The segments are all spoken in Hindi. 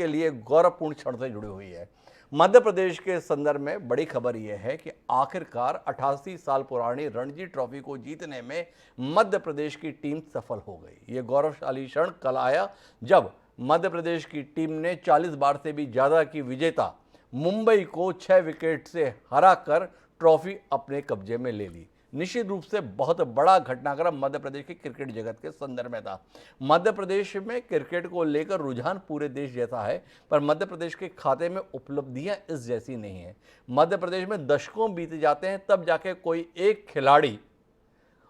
के लिए गौरवपूर्ण क्षण से जुड़ी हुई है। मध्य प्रदेश के संदर्भ में बड़ी खबर यह है कि आखिरकार 88 साल पुरानी रणजी ट्रॉफी को जीतने में मध्य प्रदेश की टीम सफल हो गई। ये गौरवशाली क्षण कल आया जब मध्य प्रदेश की टीम ने 40 बार से भी ज़्यादा की विजेता मुंबई को 6 विकेट से हराकर ट्रॉफी अपने कब्जे में ले ली। निश्चित रूप से बहुत बड़ा घटनाक्रम मध्य प्रदेश के क्रिकेट जगत के संदर्भ में था। मध्य प्रदेश में क्रिकेट को लेकर रुझान पूरे देश जैसा है, पर मध्य प्रदेश के खाते में उपलब्धियां इस जैसी नहीं है। मध्य प्रदेश में दशकों बीत जाते हैं तब जाके कोई एक खिलाड़ी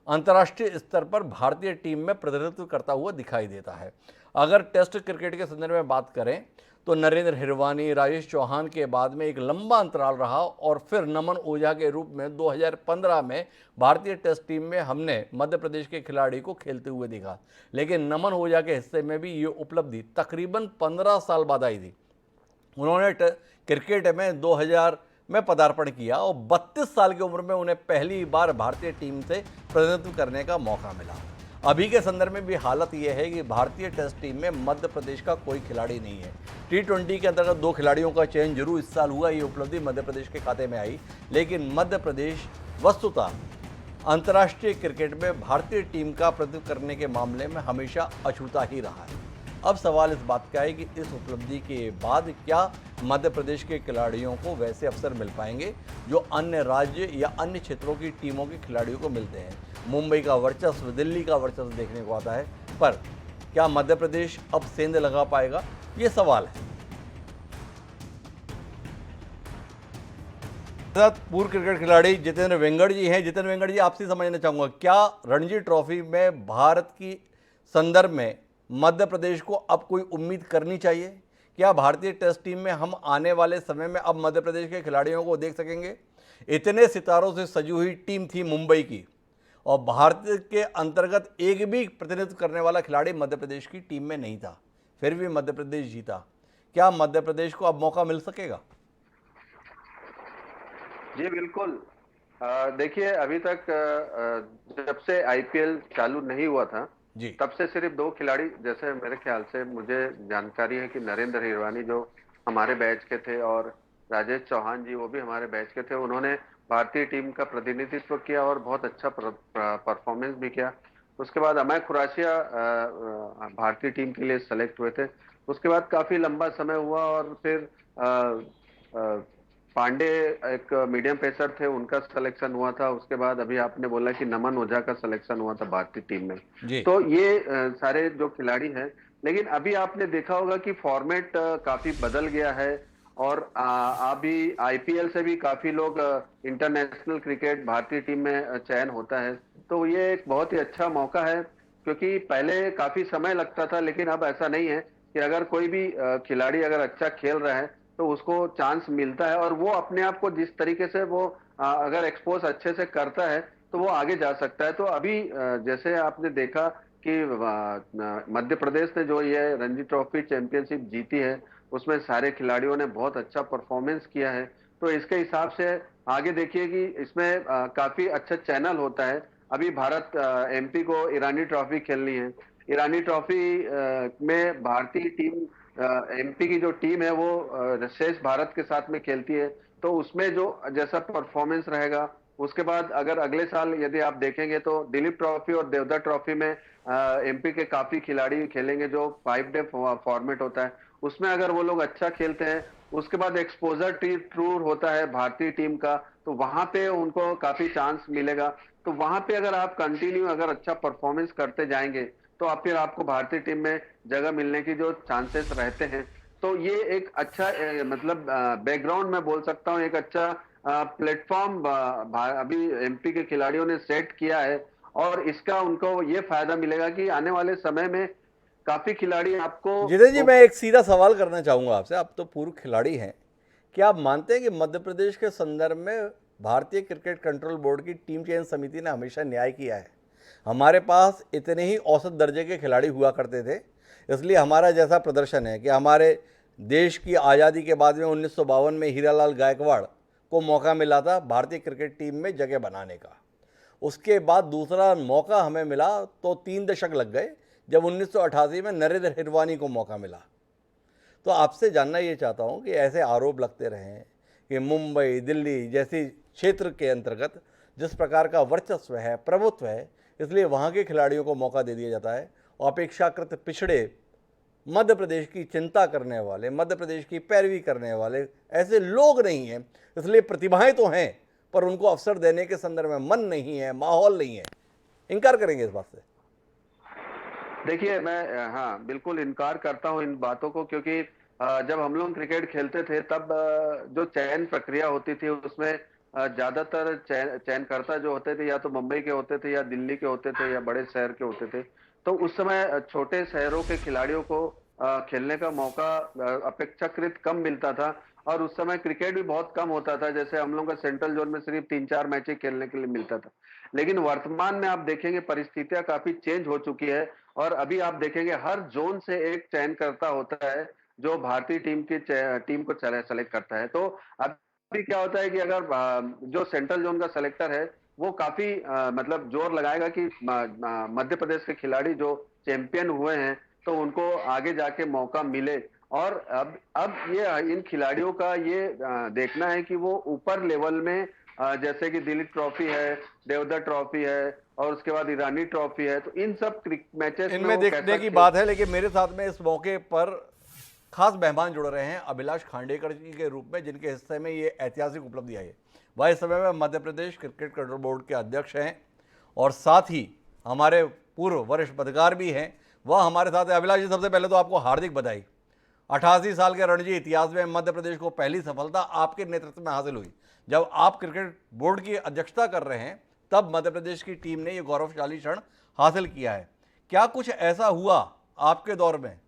अंतर्राष्ट्रीय स्तर पर भारतीय टीम में प्रतिनिधित्व करता हुआ दिखाई देता है। अगर टेस्ट क्रिकेट के संदर्भ में बात करें तो नरेंद्र हिरवानी, राजेश चौहान के बाद में एक लंबा अंतराल रहा और फिर नमन ओझा के रूप में 2015 में भारतीय टेस्ट टीम में हमने मध्य प्रदेश के खिलाड़ी को खेलते हुए देखा। लेकिन नमन ओझा के हिस्से में भी ये उपलब्धि तकरीबन 15 साल बाद आई थी। उन्होंने क्रिकेट में 2000 में पदार्पण किया और 32 साल की उम्र में उन्हें पहली बार भारतीय टीम से प्रतिनिधित्व करने का मौका मिला। अभी के संदर्भ में भी हालत यह है कि भारतीय टेस्ट टीम में मध्य प्रदेश का कोई खिलाड़ी नहीं है। T20 के अंतर्गत 2 खिलाड़ियों का चयन जरूर इस साल हुआ, ये उपलब्धि मध्य प्रदेश के खाते में आई, लेकिन मध्य प्रदेश वस्तुतः अंतर्राष्ट्रीय क्रिकेट में भारतीय टीम का प्रतिनिधित्व करने के मामले में हमेशा अछूता ही रहा है। अब सवाल इस बात का है कि इस उपलब्धि के बाद क्या मध्य प्रदेश के खिलाड़ियों को वैसे अवसर मिल पाएंगे जो अन्य राज्य या अन्य क्षेत्रों की टीमों के खिलाड़ियों को मिलते हैं। मुंबई का वर्चस्व, दिल्ली का वर्चस्व देखने को आता है, पर क्या मध्य प्रदेश अब सेंध लगा पाएगा, ये सवाल है। पूर्व क्रिकेट खिलाड़ी जितेंद्र वेंगड़ जी हैं। जितेंद्र वेंगड़ जी, आपसे समझना चाहूंगा, क्या रणजी ट्रॉफी में भारत की संदर्भ में मध्य प्रदेश को अब कोई उम्मीद करनी चाहिए? क्या भारतीय टेस्ट टीम में हम आने वाले समय में अब मध्य प्रदेश के खिलाड़ियों को देख सकेंगे? इतने सितारों से सजी हुई टीम थी मुंबई की और भारत के अंतर्गत एक भी प्रतिनिधित्व करने वाला खिलाड़ी मध्य प्रदेश की टीम में नहीं था, फिर भी मध्य प्रदेश जीता। क्या मध्य प्रदेश को अब मौका मिल सकेगा? जी बिल्कुल। देखिए, अभी तक जब से आईपीएल चालू नहीं हुआ था जी, तब से सिर्फ 2 खिलाड़ी, जैसे मेरे ख्याल से मुझे जानकारी है कि नरेंद्र हिरवानी जो हमारे बैच के थे और राजेश चौहान जी वो भी हमारे बैच के थे, उन्होंने भारतीय टीम का प्रतिनिधित्व किया और बहुत अच्छा परफॉर्मेंस भी किया। उसके बाद अमय खुरासिया भारतीय टीम के लिए सेलेक्ट हुए थे। उसके बाद काफी लंबा समय हुआ और फिर पांडे एक मीडियम पेसर थे, उनका सिलेक्शन हुआ था। उसके बाद अभी आपने बोला कि नमन ओझा का सिलेक्शन हुआ था भारतीय टीम में। जी, तो ये सारे जो खिलाड़ी हैं, लेकिन अभी आपने देखा होगा कि फॉर्मेट काफी बदल गया है और अभी आईपीएल से भी काफी लोग इंटरनेशनल क्रिकेट भारतीय टीम में चयन होता है। तो ये एक बहुत ही अच्छा मौका है, क्योंकि पहले काफी समय लगता था, लेकिन अब ऐसा नहीं है कि अगर कोई भी खिलाड़ी अगर अच्छा खेल रहा है तो उसको चांस मिलता है और वो अपने आप को जिस तरीके से वो अगर एक्सपोज अच्छे से करता है तो वो आगे जा सकता है। तो अभी जैसे आपने देखा कि मध्य प्रदेश ने जो ये रणजी ट्रॉफी चैंपियनशिप जीती है, उसमें सारे खिलाड़ियों ने बहुत अच्छा परफॉर्मेंस किया है। तो इसके हिसाब से आगे देखिए कि इसमें काफी अच्छा चैनल होता है। अभी भारत एमपी को ईरानी ट्रॉफी खेलनी है। ईरानी ट्रॉफी में भारतीय टीम, एमपी की जो टीम है वो शेष भारत के साथ में खेलती है। तो उसमें जो जैसा परफॉर्मेंस रहेगा, उसके बाद अगर अगले साल यदि आप देखेंगे तो दिलीप ट्रॉफी और देवधर ट्रॉफी में एमपी के काफी खिलाड़ी खेलेंगे, जो 5 डे फॉर्मेट होता है। उसमें अगर वो लोग अच्छा खेलते हैं, उसके बाद एक्सपोजर टूर होता है भारतीय टीम का, तो वहां पे उनको काफी चांस मिलेगा। तो वहां पे अगर आप कंटिन्यू अगर अच्छा परफॉर्मेंस करते जाएंगे तो आप फिर आपको भारतीय टीम में जगह मिलने की जो चांसेस रहते हैं। तो ये एक अच्छा मतलब बैकग्राउंड मैं बोल सकता हूँ, एक अच्छा प्लेटफॉर्म अभी एमपी के खिलाड़ियों ने सेट किया है और इसका उनको ये फायदा मिलेगा कि आने वाले समय में काफी खिलाड़ी आपको जितेंद्र जी, मैं एक सीधा सवाल करना चाहूँगा आपसे। आप तो पूर्व खिलाड़ी हैं, क्या आप मानते हैं कि मध्य प्रदेश के संदर्भ में भारतीय क्रिकेट कंट्रोल बोर्ड की टीम चयन समिति ने हमेशा न्याय किया है? हमारे पास इतने ही औसत दर्जे के खिलाड़ी हुआ करते थे, इसलिए हमारा जैसा प्रदर्शन है कि हमारे देश की आज़ादी के बाद में 1952 में हीरालाल गायकवाड़ को मौका मिला था भारतीय क्रिकेट टीम में जगह बनाने का। उसके बाद दूसरा मौका हमें मिला तो 3 दशक लग गए जब 1988 में नरेंद्र हिरवानी को मौका मिला। तो आपसे जानना ये चाहता हूँ कि ऐसे आरोप लगते रहे हैं कि मुंबई, दिल्ली जैसी क्षेत्र के अंतर्गत जिस प्रकार का वर्चस्व है, प्रभुत्व है, इसलिए वहाँ के खिलाड़ियों को मौका दे दिया जाता है और अपेक्षाकृत पिछड़े मध्य प्रदेश की चिंता करने वाले, मध्य प्रदेश की पैरवी करने वाले ऐसे लोग नहीं हैं। इसलिए प्रतिभाएं तो हैं, पर उनको अवसर देने के संदर्भ में मन नहीं है, माहौल नहीं है। इनकार करेंगे इस बात से? देखिए, मैं हाँ बिल्कुल इनकार करता हूँ इन बातों को, क्योंकि जब हम लोग क्रिकेट खेलते थे तब जो चयन प्रक्रिया होती थी उसमें ज्यादातर चयनकर्ता जो होते थे या तो मुंबई के होते थे या दिल्ली के होते थे या बड़े शहर के होते थे। तो उस समय छोटे शहरों के खिलाड़ियों को खेलने का मौका अपेक्षाकृत कम मिलता था, और उस समय क्रिकेट भी बहुत कम होता था। जैसे हम लोग का सेंट्रल जोन में सिर्फ 3-4 मैच ही खेलने के लिए मिलता था। लेकिन वर्तमान में आप देखेंगे परिस्थितियां काफी चेंज हो चुकी है, और अभी आप देखेंगे हर जोन से एक चयनकर्ता होता है जो भारतीय टीम को सेलेक्ट करता है। तो अभी क्या होता है कि अगर जो सेंट्रल जोन का सेलेक्टर है वो काफी मतलब जोर लगाएगा कि मध्य प्रदेश के खिलाड़ी जो चैंपियन हुए हैं तो उनको आगे जाके मौका मिले। और अब ये इन खिलाड़ियों का ये देखना है कि वो ऊपर लेवल में जैसे कि दिलीप ट्रॉफी है, देवधर ट्रॉफी है, और उसके बाद ईरानी ट्रॉफी है, तो इन सब मैचेस में इनमें वो देखने कैसा की खेल। बात है, लेकिन मेरे साथ में इस मौके पर खास मेहमान जुड़ रहे हैं अभिलाष खांडेकर जी के रूप में, जिनके हिस्से में ये ऐतिहासिक उपलब्धि आई है। वह इस समय में Madhya Pradesh cricket control board के अध्यक्ष हैं और साथ ही हमारे पूर्व वरिष्ठ पत्रकार भी हैं। वह हमारे साथ है। अभिलाष जी, सबसे पहले तो आपको हार्दिक बधाई। 88 साल के रणजी इतिहास में मध्य प्रदेश को पहली सफलता आपके नेतृत्व में हासिल हुई। जब आप क्रिकेट बोर्ड की अध्यक्षता कर रहे हैं तब मध्य प्रदेश की टीम ने यह गौरवशाली क्षण हासिल किया है। क्या कुछ ऐसा हुआ आपके दौर में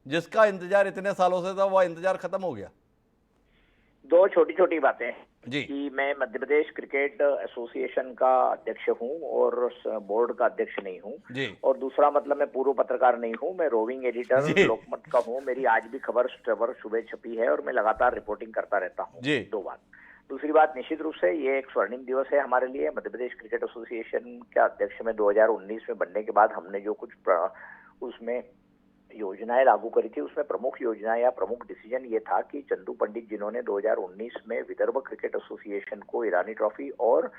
जिसका इंतजार इतने सालों से था, वह इंतजार खत्म हो गया? दो छोटी छोटी बातें जी कि मैं मध्य प्रदेश क्रिकेट एसोसिएशन का अध्यक्ष हूं और बोर्ड का अध्यक्ष नहीं हूं। जी और दूसरा मतलब मैं पूर्व पत्रकार नहीं हूं, मैं रोविंग एडिटर जी लोकमत का हूं। मेरी आज भी खबर सुबह छपी है और मैं लगातार रिपोर्टिंग करता रहता हूं। जी दो बात। दूसरी बात, निश्चित रूप से ये एक स्वर्णिम दिवस है हमारे लिए। मध्य प्रदेश क्रिकेट एसोसिएशन के अध्यक्ष में 2019 में बनने के बाद हमने जो कुछ उसमें योजनाएं लागू करी थी, उसमें प्रमुख योजना या प्रमुख डिसीजन ये था कि चंदू पंडित जिन्होंने 2019 में विदर्भ क्रिकेट एसोसिएशन को ईरानी ट्रॉफी और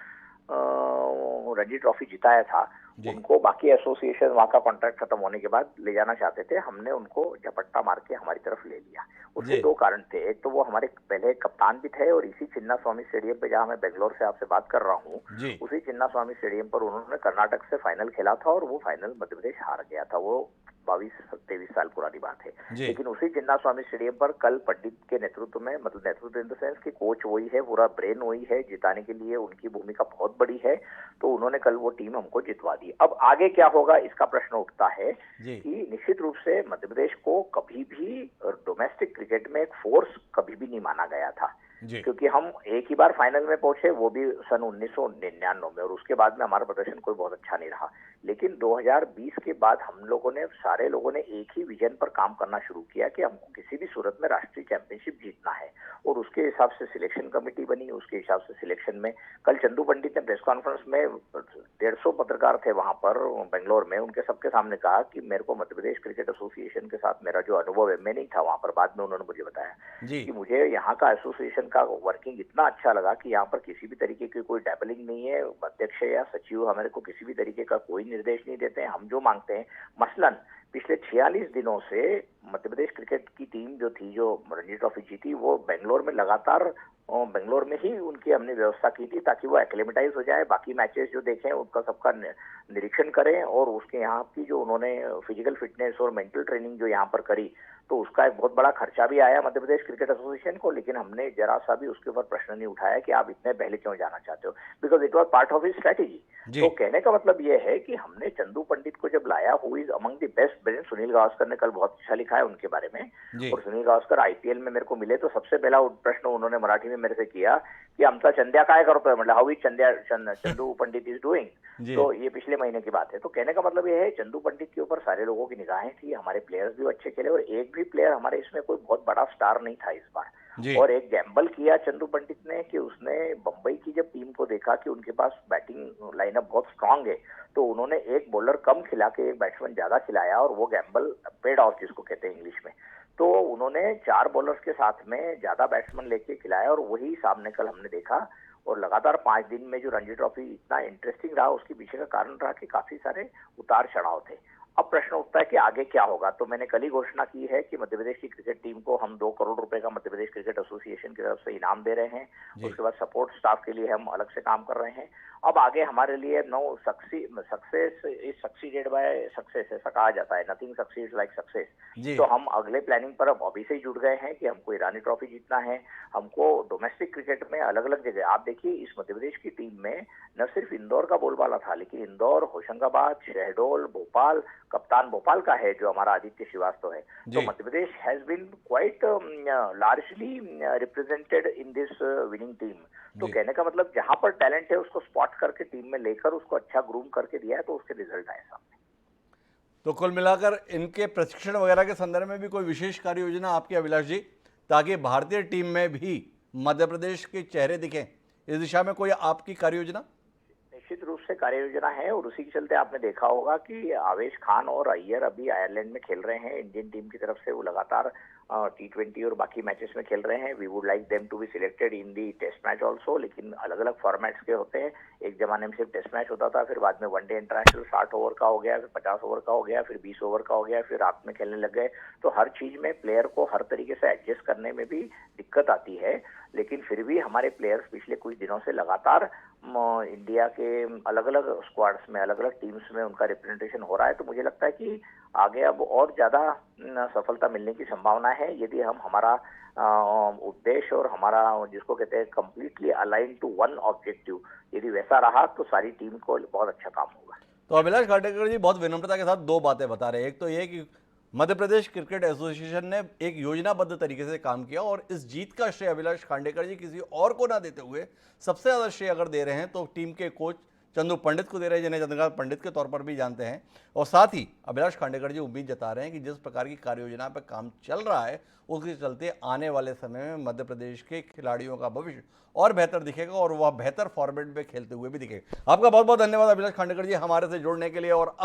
रणजी ट्रॉफी जिताया था, उनको बाकी एसोसिएशन वहां का कॉन्ट्रैक्ट खत्म होने के बाद ले जाना चाहते थे। हमने उनको झपट्टा मार के हमारी तरफ ले लिया। उसके दो कारण थे। एक तो वो हमारे पहले कप्तान भी थे, और इसी चिन्ना स्वामी स्टेडियम पे, जहां मैं बेंगलोर से आपसे बात कर रहा हूँ, उसी चिन्ना स्वामी स्टेडियम पर उन्होंने कर्नाटक से फाइनल खेला था और वो फाइनल मध्य प्रदेश हार गया था। वो 22-23 साल पुरानी बात है। लेकिन उसी चिन्ना स्वामी स्टेडियम पर कल पंडित के नेतृत्व में, मतलब नेतृत्व इन द सेंस कि कोच वही है, पूरा ब्रेन वही है, जिताने के लिए उनकी भूमिका बहुत बड़ी है, तो उन्होंने कल वो टीम हमको जितवा दी। अब आगे क्या होगा इसका प्रश्न उठता है कि निश्चित रूप से मध्य प्रदेश को कभी भी डोमेस्टिक क्रिकेट में एक फोर्स कभी भी नहीं माना गया था, क्योंकि हम एक ही बार फाइनल में पहुंचे, वो भी सन 1999 में, और उसके बाद में हमारा प्रदर्शन कोई बहुत अच्छा नहीं रहा। लेकिन 2020 के बाद हम लोगों ने, सारे लोगों ने एक ही विजन पर काम करना शुरू किया कि हमको किसी भी सूरत में राष्ट्रीय चैंपियनशिप जीतना है, और उसके हिसाब से सिलेक्शन कमेटी बनी। उसके हिसाब से सिलेक्शन में कल चंदू पंडित ने प्रेस कॉन्फ्रेंस में 150 पत्रकार थे वहां पर बेंगलोर में, उनके सबके सामने कहा कि मेरे को मध्य प्रदेश क्रिकेट एसोसिएशन के साथ मेरा जो अनुभव है, मैं नहीं था वहां पर, बाद में उन्होंने मुझे बताया कि मुझे यहाँ का एसोसिएशन का वर्किंग इतना अच्छा लगा कि यहाँ पर किसी भी तरीके की कोई डैबलिंग नहीं है। अध्यक्ष या सचिव हमारे को किसी भी तरीके का कोई निर्देश नहीं देते हैं। हम जो मांगते हैं, मसलन पिछले 46 दिनों से मध्य प्रदेश क्रिकेट की टीम जो थी, जो रणजी ट्रॉफी जीती, वो बेंगलोर में लगातार बेंगलोर में ही उनकी हमने व्यवस्था की थी ताकि वो एक्लेमेटाइज हो जाए, बाकी मैचेस जो देखें उनका सबका निरीक्षण करें, और उसके यहाँ की जो उन्होंने फिजिकल फिटनेस और मेंटल ट्रेनिंग जो यहाँ पर करी, तो उसका एक बहुत बड़ा खर्चा भी आया मध्य प्रदेश क्रिकेट एसोसिएशन को। लेकिन हमने जरा सा भी उसके ऊपर प्रश्न नहीं उठाया कि आप इतने पहले क्यों जाना चाहते हो, because it was part of his strategy. तो कहने का मतलब ये है कि हमने चंदू पंडित को जब लाया, who is among the best brain, Sunil Gavaskar ने कल बहुत अच्छा लिखा है उनके बारे में, और सुनील गावस्कर आईपीएल में मेरे को मिले तो सबसे पहला प्रश्न उन्होंने मराठी में मेरे से किया कि आमचा चंद्या काय करतोय, मतलब how is Chandu Pandit is doing. तो ये पिछले महीने की बात है। तो कहने का मतलब ये है, चंदू पंडित के ऊपर सारे लोगों की निगाहें थी, हमारे प्लेयर्स भी अच्छे खेले, और एक भी प्लेयर हमारे इसमें कोई बहुत बड़ा स्टार नहीं था इस बार। और एक गैम्बल किया चंदू पंडित ने कि उसने बंबई की जब टीम को देखा कि उनके पास बैटिंग लाइनअप बहुत स्ट्रांग है, तो उन्होंने एक बॉलर कम खिला के एक बैट्समैन ज्यादा खिलाया, और वो गैम्बल पेड ऑफ, जिसको कहते हैं इंग्लिश में। तो उन्होंने 4 बॉलर्स के साथ में ज्यादा बैट्समैन लेके खिलाया और वही सामने कल हमने देखा। और लगातार 5 दिन में जो रणजी ट्रॉफी इतना इंटरेस्टिंग रहा, उसके पीछे का कारण रहा कि काफी सारे उतार चढ़ाव थे। अब प्रश्न उठता है कि आगे क्या होगा। तो मैंने कल ही घोषणा की है कि मध्य प्रदेश की क्रिकेट टीम को हम 2 करोड़ रुपए का मध्य प्रदेश क्रिकेट एसोसिएशन की तरफ से इनाम दे रहे हैं। उसके बाद सपोर्ट स्टाफ के लिए हम अलग से काम कर रहे हैं। अब आगे हमारे लिए success is succeeded by success, ऐसा कहा जाता है, नथिंग सक्सीड्स लाइक सक्सेस। जी। तो हम अगले प्लानिंग पर अब अभी से ही जुट गए हैं कि हमको ईरानी ट्रॉफी जीतना है। हमको डोमेस्टिक क्रिकेट में अलग अलग जगह, आप देखिए इस मध्य प्रदेश की टीम में न सिर्फ इंदौर का बोलबाला था, लेकिन इंदौर, होशंगाबाद, शहडोल, भोपाल, कप्तान भोपाल का है जो हमारा आदित्य श्रीवास्तव है। तो Madhya Pradesh has been quite largely represented in this winning team. तो कहने का मतलब जहां पर टैलेंट है उसको स्पॉट करके टीम में लेकर उसको अच्छा ग्रूम करके दिया है, तो उसके रिजल्ट आए सामने। तो कुल मिलाकर इनके प्रशिक्षण वगैरह के संदर्भ में भी कोई विशेष कार्य योजना आपकी अभिलाष जी, ताकि भारतीय टीम में भी मध्य प्रदेश के चेहरे दिखें, इस दिशा में कोई आपकी कार्य योजना? निश्चित रूप से कार्य योजना है और उसी के चलते आपने देखा होगा कि आवेश खान और अय्यर अभी आयरलैंड में खेल रहे हैं इंडियन टीम की तरफ से। वो लगातार T20 और बाकी मैचेस में खेल रहे हैं। We would like them to be selected in the test match also, लेकिन अलग अलग फॉर्मेट्स के होते हैं। एक जमाने में सिर्फ टेस्ट मैच होता था, फिर बाद में वनडे इंटरनेशनल 60 ओवर का हो गया, फिर 50 ओवर का हो गया, फिर 20 ओवर का हो गया, फिर रात में खेलने लग गए। तो हर चीज में प्लेयर को हर तरीके से एडजस्ट करने में भी दिक्कत आती है, लेकिन फिर भी हमारे प्लेयर्स पिछले कुछ दिनों से लगातार इंडिया के अलग अलग स्क्वाड्स में, अलग अलग टीम्स में उनका रिप्रेजेंटेशन हो रहा है। तो मुझे लगता है कि आगे अब और ज्यादा सफलता मिलने की संभावना है यदि हम हमारा उद्देश्य और हमारा जिसको कहते हैं completely align to one objective, यदि वैसा रहा तो सारी टीम को बहुत अच्छा काम होगा। तो अभिलाष खांडेकर जी बहुत विनम्रता के साथ 2 बातें बता रहे हैं। एक तो ये कि मध्य प्रदेश क्रिकेट एसोसिएशन ने एक योजनाबद्ध तरीके से काम किया और इस जीत का श्रेय अभिलाष खांडेकर जी किसी और को ना देते हुए सबसे ज़्यादा श्रेय अगर दे रहे हैं तो टीम के कोच चंदू पंडित को दे रहे हैं, जिन्हें चंद्रकांत पंडित के तौर पर भी जानते हैं। और साथ ही अभिलाष खांडेकर जी उम्मीद जता रहे हैं कि जिस प्रकार की कार्य योजना पर काम चल रहा है उसके चलते आने वाले समय में मध्य प्रदेश के खिलाड़ियों का भविष्य और बेहतर दिखेगा और वह बेहतर फॉर्मेट में खेलते हुए भी दिखेगा। आपका बहुत बहुत धन्यवाद अभिलाष खांडेकर जी हमारे से जुड़ने के लिए। और अब